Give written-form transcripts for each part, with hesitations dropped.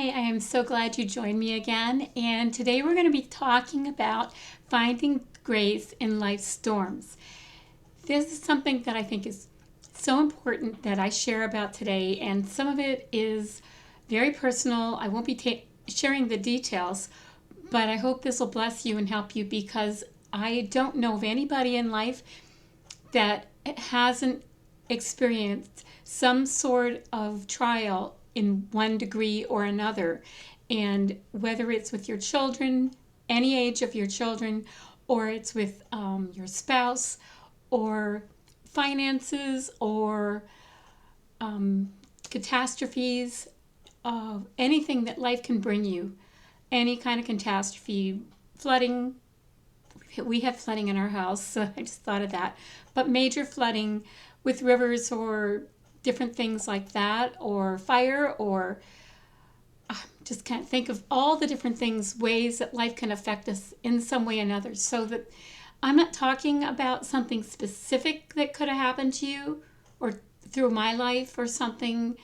Hi, I am so glad you joined me again. And today we're going to be talking about finding grace in life's storms. This is something that I think is so important that I share about today, and some of it is very personal. I won't be sharing the details, but I hope this will bless you and help you, because I don't know of anybody in life that hasn't experienced some sort of trial in one degree or another. And whether it's with your children, any age of your children, or it's with your spouse, or finances, or catastrophes, anything that life can bring you, any kind of catastrophe, flooding. We have flooding in our house, so I just thought of that. But major flooding with rivers or different things like that, or fire, or just can't think of all the different things, ways that life can affect us in some way or another. So that I'm not talking about something specific that could have happened to you or through my life or something.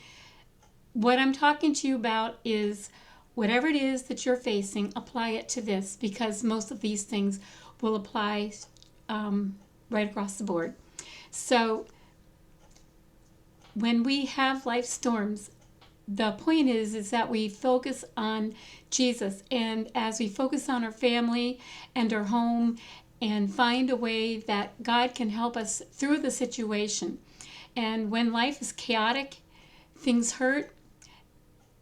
What I'm talking to you about is whatever it is that you're facing, apply it to this, because most of these things will apply right across the board. So when we have life storms, the point is that we focus on Jesus, and as we focus on our family and our home, and find a way that God can help us through the situation. And when life is chaotic, things hurt,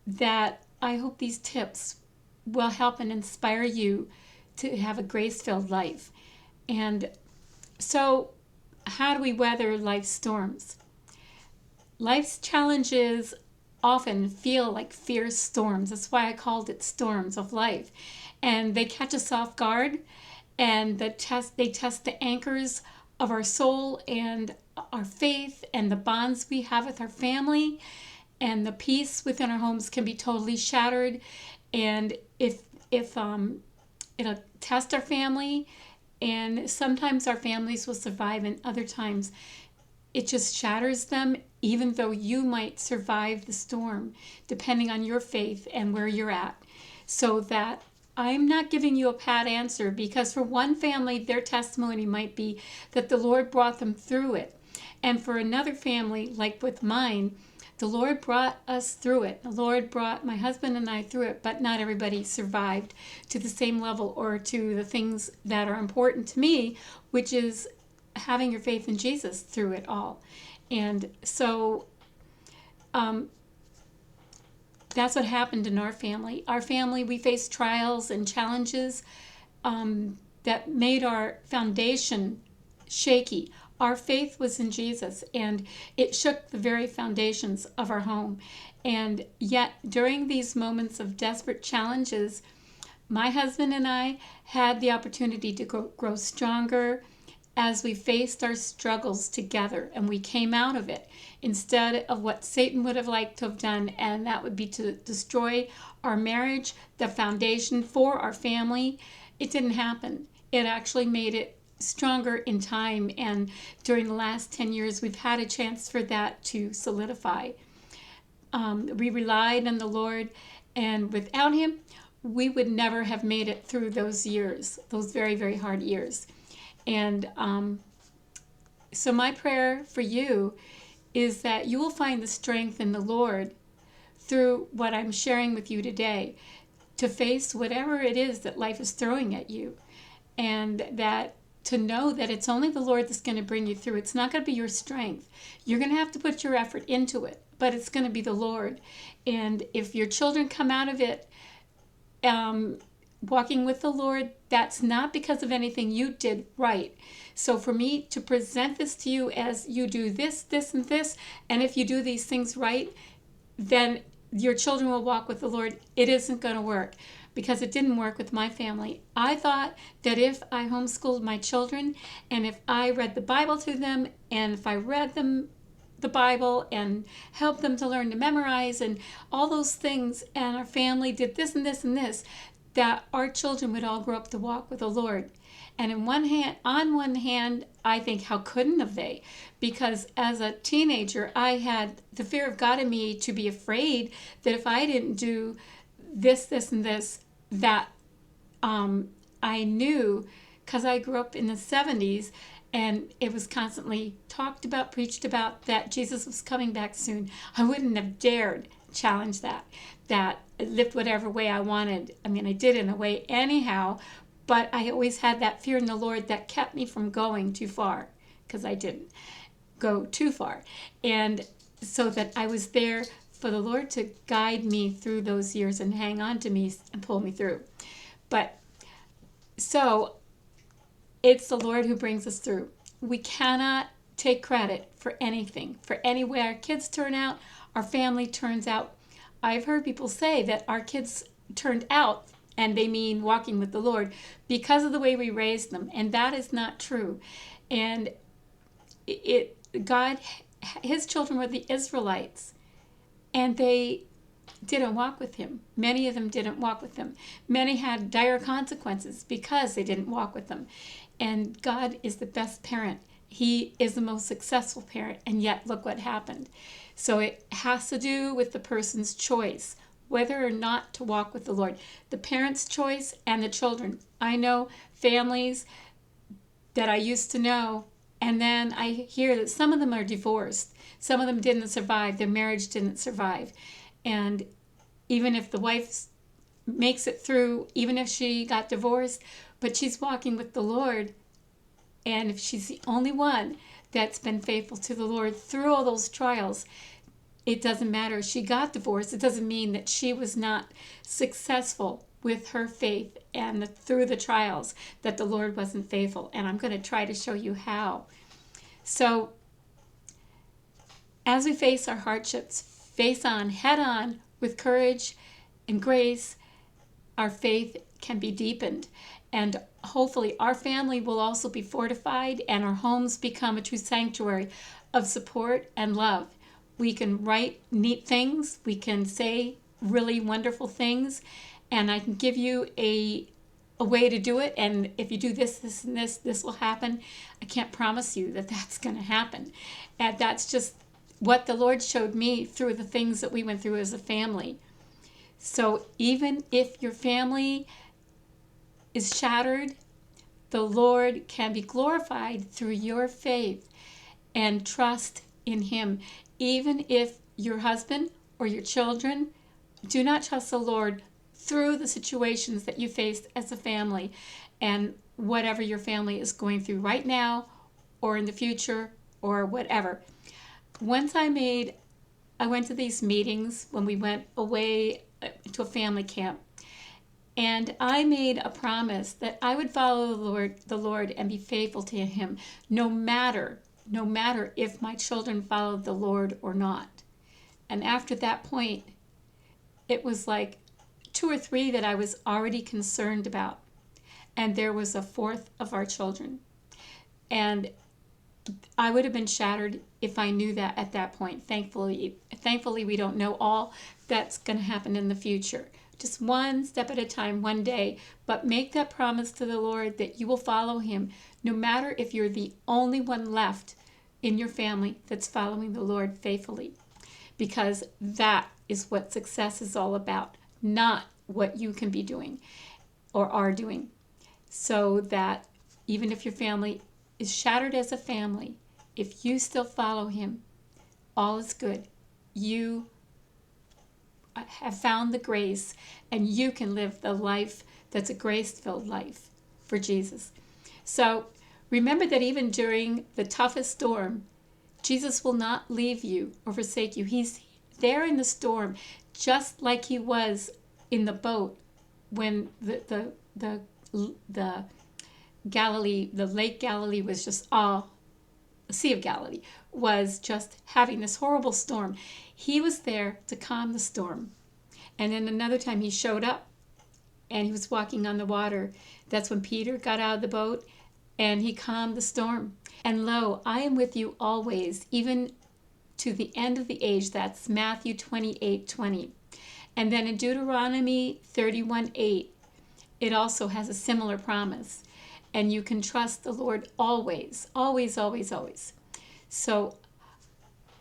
that I hope these tips will help and inspire you to have a grace-filled life. And so how do we weather life's storms? Life's challenges often feel like fierce storms. That's why I called it storms of life. And they catch us off guard, and they test the anchors of our soul and our faith and the bonds we have with our family, and the peace within our homes can be totally shattered. And if it'll test our family, and sometimes our families will survive, and other times it just shatters them, even though you might survive the storm, depending on your faith and where you're at. So that I'm not giving you a pat answer, because for one family, their testimony might be that the Lord brought them through it. And for another family, like with mine, the Lord brought us through it. The Lord brought my husband and I through it, but not everybody survived to the same level or to the things that are important to me, which is having your faith in Jesus through it all. And so that's what happened in our family. Our family, we faced trials and challenges that made our foundation shaky. Our faith was in Jesus, and it shook the very foundations of our home. And yet, during these moments of desperate challenges, my husband and I had the opportunity to grow stronger as we faced our struggles together, and we came out of it instead of what Satan would have liked to have done, and that would be to destroy our marriage, the foundation for our family. It didn't happen. It actually made it stronger in time, and during the last 10 years, we've had a chance for that to solidify. We relied on the Lord, and without Him, we would never have made it through those years, those very, very hard years. And so my prayer for you is that you will find the strength in the Lord through what I'm sharing with you today to face whatever it is that life is throwing at you, and that to know that it's only the Lord that's going to bring you through. It's not going to be your strength. You're going to have to put your effort into it, but it's going to be the Lord. And if your children come out of it walking with the Lord, that's not because of anything you did right. So for me to present this to you as you do this, this, and this, and if you do these things right, then your children will walk with the Lord, it isn't going to work, because it didn't work with my family. I thought that if I homeschooled my children, and if I read the Bible to them, and if I read them the Bible and helped them to learn to memorize and all those things, and our family did this and this and this, that our children would all grow up to walk with the Lord. And on one hand, I think, how couldn't have they? Because as a teenager, I had the fear of God in me to be afraid that if I didn't do this, and this that I knew, because I grew up in the 70s, and it was constantly talked about, preached about, that Jesus was coming back soon. I wouldn't have dared challenge that lived whatever way I wanted. I mean, I did in a way anyhow, but I always had that fear in the Lord that kept me from going too far, because I didn't go too far. And so that I was there for the Lord to guide me through those years and hang on to me and pull me through. But so it's the Lord who brings us through. We cannot take credit for anything, for any way our kids turn out, our family turns out. I've heard people say that our kids turned out, and they mean walking with the Lord, because of the way we raised them, and that is not true. And God, his children were the Israelites, and they didn't walk with him. Many of them didn't walk with him. Many had dire consequences because they didn't walk with him. And God is the best parent. He is the most successful parent, and yet look what happened. So it has to do with the person's choice, whether or not to walk with the Lord. The parent's choice and the children. I know families that I used to know, and then I hear that some of them are divorced. Some of them didn't survive. Their marriage didn't survive. And even if the wife makes it through, even if she got divorced, but she's walking with the Lord, and if she's the only one that's been faithful to the Lord through all those trials, it doesn't matter. She got divorced. It doesn't mean that she was not successful with her faith and through the trials, that the Lord wasn't faithful. And I'm going to try to show you how. So as we face our hardships, head on with courage and grace, our faith can be deepened. And hopefully our family will also be fortified, and our homes become a true sanctuary of support and love. We can write neat things. We can say really wonderful things. And I can give you a way to do it. And if you do this, this, and this will happen. I can't promise you that that's going to happen. And that's just what the Lord showed me through the things that we went through as a family. So even if your family is shattered, the Lord can be glorified through your faith and trust in him. Even if your husband or your children do not trust the Lord through the situations that you faced as a family, and whatever your family is going through right now or in the future or whatever. Once I went to these meetings when we went away to a family camp, and I made a promise that I would follow the Lord and be faithful to him, no matter if my children followed the Lord or not. And after that point, it was like 2 or 3 that I was already concerned about. And there was a 4th of our children. And I would have been shattered if I knew that at that point. Thankfully, we don't know all that's going to happen in the future. Just one step at a time, one day. But make that promise to the Lord that you will follow him, no matter if you're the only one left in your family that's following the Lord faithfully. Because that is what success is all about, not what you can be doing or are doing. So that even if your family is shattered as a family, if you still follow him, all is good. You have found the grace, and you can live the life that's a grace-filled life for Jesus. So remember that even during the toughest storm, Jesus will not leave you or forsake you. He's there in the storm, just like he was in the boat when the Galilee, the Lake Galilee was just all, the Sea of Galilee was just having this horrible storm. He was there to calm the storm. And then another time he showed up and he was walking on the water. That's when Peter got out of the boat and he calmed the storm. And lo, I am with you always, even to the end of the age. That's Matthew 28:20. And then in Deuteronomy 31:8, it also has a similar promise. And you can trust the Lord always, always, always, always. So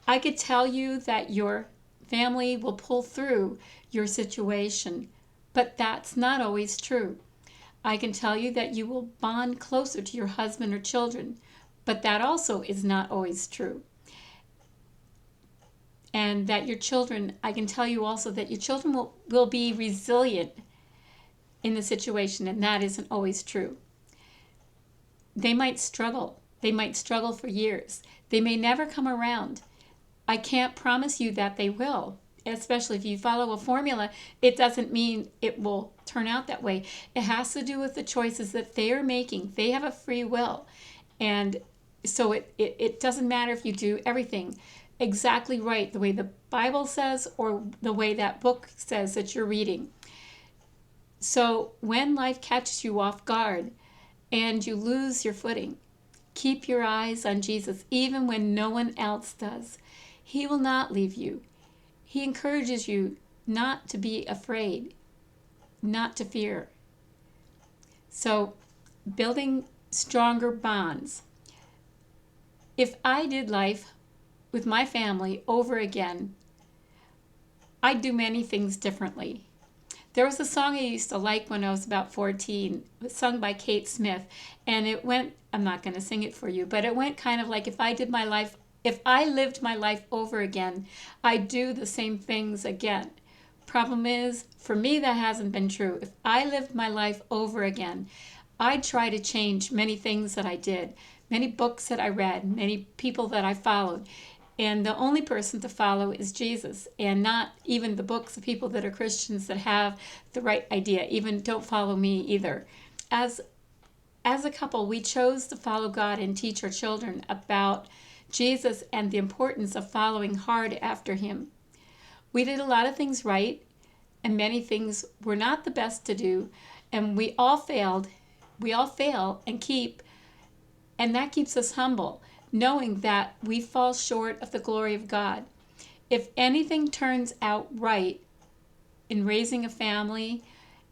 I could tell you that your family will pull through your situation But that's not always true. I can tell you that you will bond closer to your husband or children, but that also is not always true. And that your children, I can tell you also that your children will be resilient in the situation, and that isn't always true. They might struggle. They might struggle for years. They may never come around. I can't promise you that they will. Especially if you follow a formula, it doesn't mean it will turn out that way. It has to do with the choices that they are making. They have a free will. And so it doesn't matter if you do everything exactly right, the way the Bible says or the way that book says that you're reading. So when life catches you off guard and you lose your footing, keep your eyes on Jesus even when no one else does. He will not leave you. He encourages you not to be afraid, not to fear. So, building stronger bonds. If I did life with my family over again, I'd do many things differently. There was a song I used to like when I was about 14. It was sung by Kate Smith, and it went, I'm not going to sing it for you, but it went kind of like, if I lived my life over again, I'd do the same things again. Problem is, for me, that hasn't been true. If I lived my life over again, I'd try to change many things that I did, many books that I read, many people that I followed. And the only person to follow is Jesus, and not even the books of people that are Christians that have the right idea. Even don't follow me either. As a couple, we chose to follow God and teach our children about Jesus and the importance of following hard after him. We did a lot of things right, and many things were not the best to do, and we all failed. We all fail and that keeps us humble, knowing that we fall short of the glory of God. If anything turns out right in raising a family,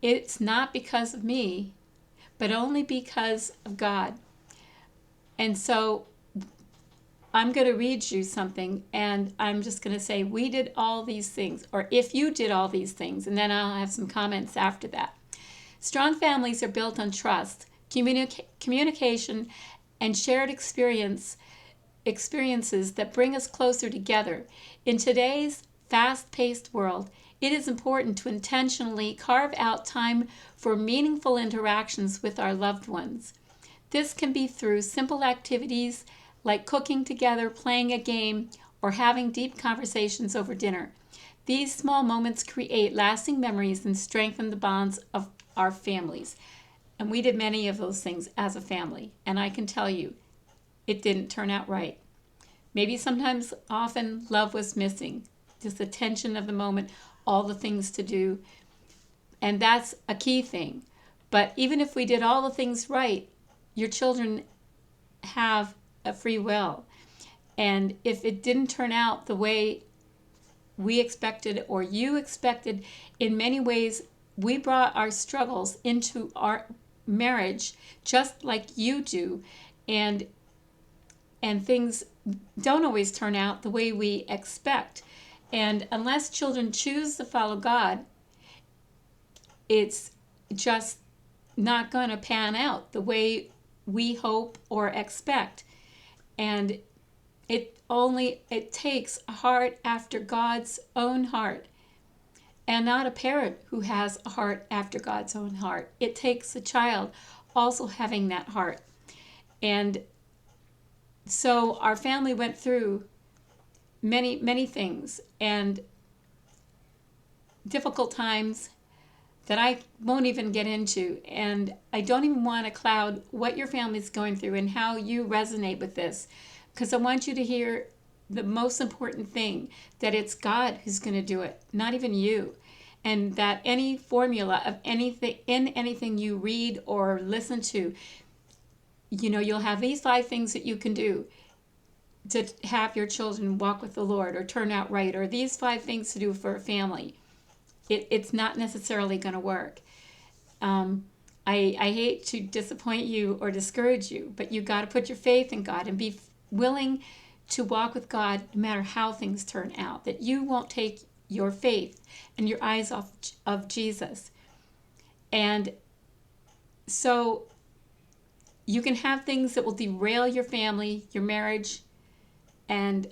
it's not because of me, but only because of God. And so I'm going to read you something, and I'm just going to say, we did all these things, or if you did all these things, and then I'll have some comments after that. Strong families are built on trust, communication, and shared experiences that bring us closer together. In today's fast-paced world, it is important to intentionally carve out time for meaningful interactions with our loved ones. This can be through simple activities like cooking together, playing a game, or having deep conversations over dinner. These small moments create lasting memories and strengthen the bonds of our families. And we did many of those things as a family. And I can tell you, it didn't turn out right. Maybe sometimes, often, love was missing. Just the tension of the moment, all the things to do. And that's a key thing. But even if we did all the things right, your children have a free will. And if it didn't turn out the way we expected or you expected, in many ways, we brought our struggles into our marriage just like you do. And things don't always turn out the way we expect. And unless children choose to follow God, it's just not going to pan out the way we hope or expect. And it takes a heart after God's own heart, and not a parent who has a heart after God's own heart. It takes a child also having that heart. And so our family went through many, many things and difficult times that I won't even get into. And I don't even want to cloud what your family's going through and how you resonate with this, because I want you to hear the most important thing, that it's God who's going to do it, not even you. And that any formula of anything you read or listen to, you'll have these 5 things that you can do to have your children walk with the Lord or turn out right, or these 5 things to do for a family. It's not necessarily going to work. I hate to disappoint you or discourage you, but you got to put your faith in God and be willing to walk with God no matter how things turn out, that you won't take your faith and your eyes off of Jesus. And so you can have things that will derail your family, your marriage, and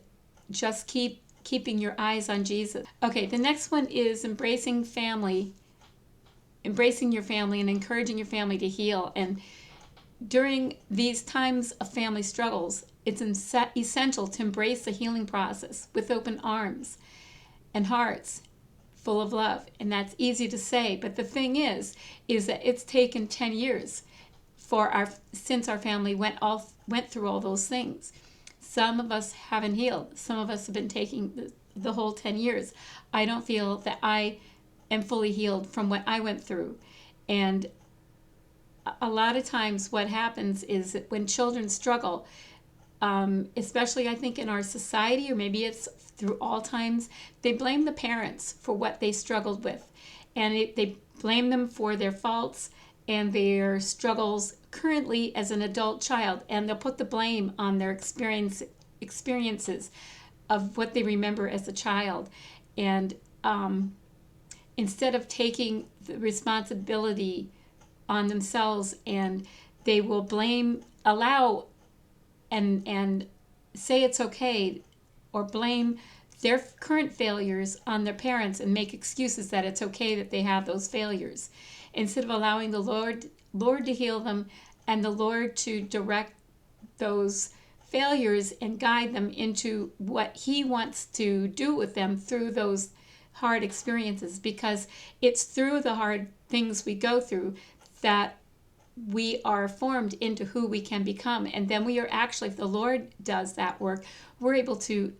just keeping your eyes on Jesus. Okay, the next one is embracing your family and encouraging your family to heal. And during these times of family struggles, it's essential to embrace the healing process with open arms and hearts full of love. And that's easy to say, but the thing is that it's taken 10 years since our family went through all those things. Some of us haven't healed. Some of us have been taking the whole 10 years. I don't feel that I am fully healed from what I went through. And a lot of times what happens is that when children struggle, especially I think in our society, or maybe it's through all times, they blame the parents for what they struggled with. And they blame them for their faults and their struggles currently as an adult child. And they'll put the blame on their experiences of what they remember as a child. And instead of taking the responsibility on themselves, and they will allow and say it's okay, or blame their current failures on their parents and make excuses that it's okay that they have those failures, instead of allowing the Lord to heal them and the Lord to direct those failures and guide them into what He wants to do with them through those hard experiences, because it's through the hard things we go through that we are formed into who we can become. And then we are actually, if the Lord does that work, we're able to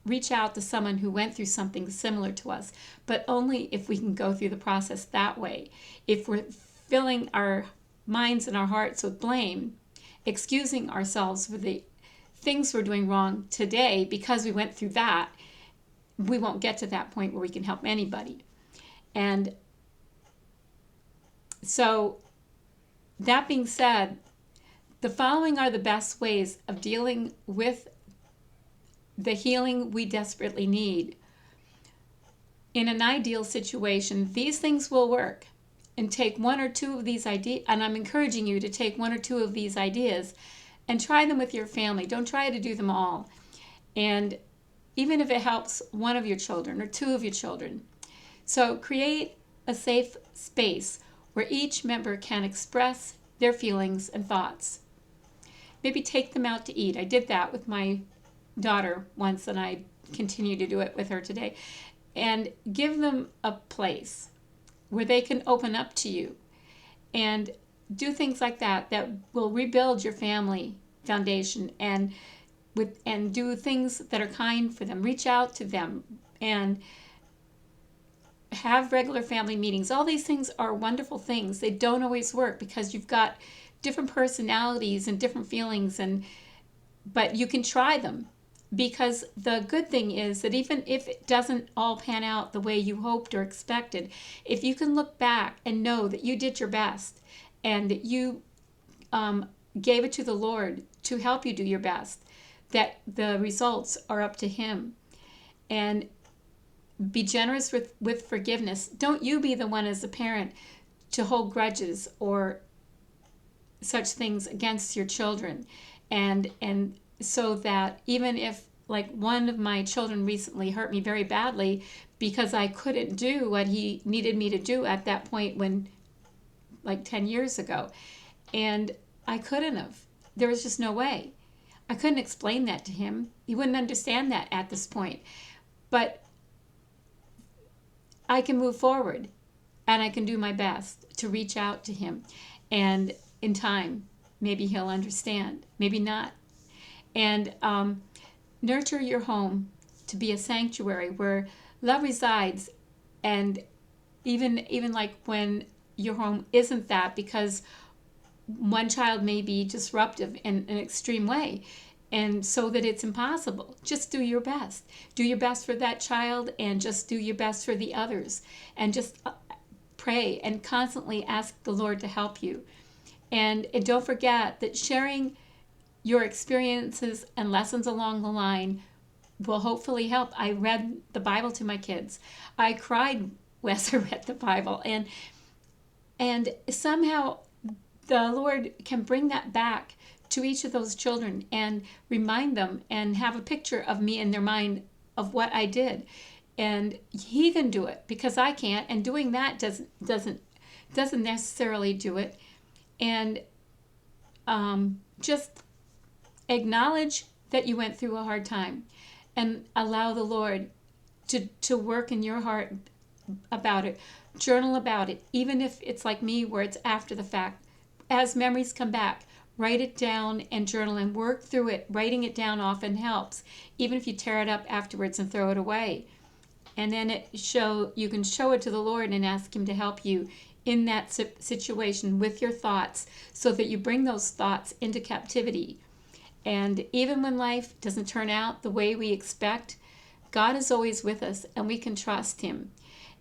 reach out to someone who went through something similar to us, but only if we can go through the process that way. If we're filling our minds and our hearts with blame, excusing ourselves for the things we're doing wrong today because we went through that, we won't get to that point where we can help anybody. And so, that being said, the following are the best ways of dealing with the healing we desperately need. In an ideal situation, these things will work. And take one or two of these ideas, and I'm encouraging you to take one or two of these ideas and try them with your family. Don't try to do them all. And even if it helps one of your children or two of your children. So create a safe space where each member can express their feelings and thoughts. Maybe take them out to eat. I did that with my daughter once, and I continue to do it with her today. And give them a place where they can open up to you and do things like that will rebuild your family foundation, and do things that are kind for them. Reach out to them and have regular family meetings. All these things are wonderful things. They don't always work because you've got different personalities and different feelings, but you can try them, because the good thing is that even if it doesn't all pan out the way you hoped or expected, if you can look back and know that you did your best and that you gave it to the Lord to help you do your best, that the results are up to Him. And be generous with forgiveness. Don't you be the one as a parent to hold grudges or such things against your children. And so that even if, like, one of my children recently hurt me very badly because I couldn't do what he needed me to do at that point when, like 10 years ago. And I couldn't have. There was just no way. I couldn't explain that to him. He wouldn't understand that at this point. But I can move forward, and I can do my best to reach out to him. And in time, maybe he'll understand, maybe not. And nurture your home to be a sanctuary where love resides. And even like when your home isn't that, because one child may be disruptive in an extreme way, and so that it's impossible. Just do your best. Do your best for that child, and just do your best for the others. And just pray and constantly ask the Lord to help you. And don't forget that sharing your experiences and lessons along the line will hopefully help. I read the Bible to my kids. I cried as I read the Bible. And And somehow the Lord can bring that back to each of those children and remind them and have a picture of me in their mind of what I did. And he can do it because I can't, and doing that doesn't necessarily do it. And just acknowledge that you went through a hard time and allow the Lord to work in your heart about it. Journal about it, even if it's like me where it's after the fact. As memories come back, write it down and journal and work through it. Writing it down often helps, even if you tear it up afterwards and throw it away. And then you can show it to the Lord and ask him to help you in that situation with your thoughts, so that you bring those thoughts into captivity. And even when life doesn't turn out the way we expect, God is always with us, and we can trust him.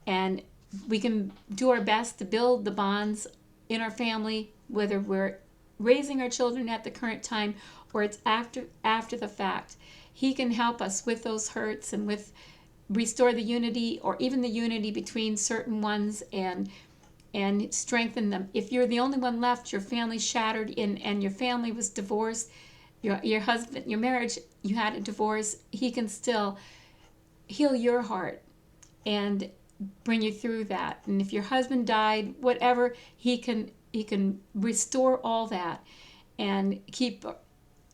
And we can do our best to build the bonds in our family, whether we're raising our children at the current time or it's after the fact. He can help us with those hurts and with restore the unity, or even the unity between certain ones, and strengthen them. If you're the only one left, your family's shattered, and your family was divorced, your husband, your marriage, you had a divorce, he can still heal your heart and bring you through that. And if your husband died, whatever, he can restore all that and keep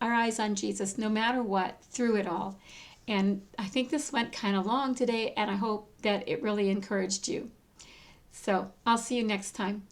our eyes on Jesus no matter what, through it all. And I think this went kind of long today, and I hope that it really encouraged you. So I'll see you next time.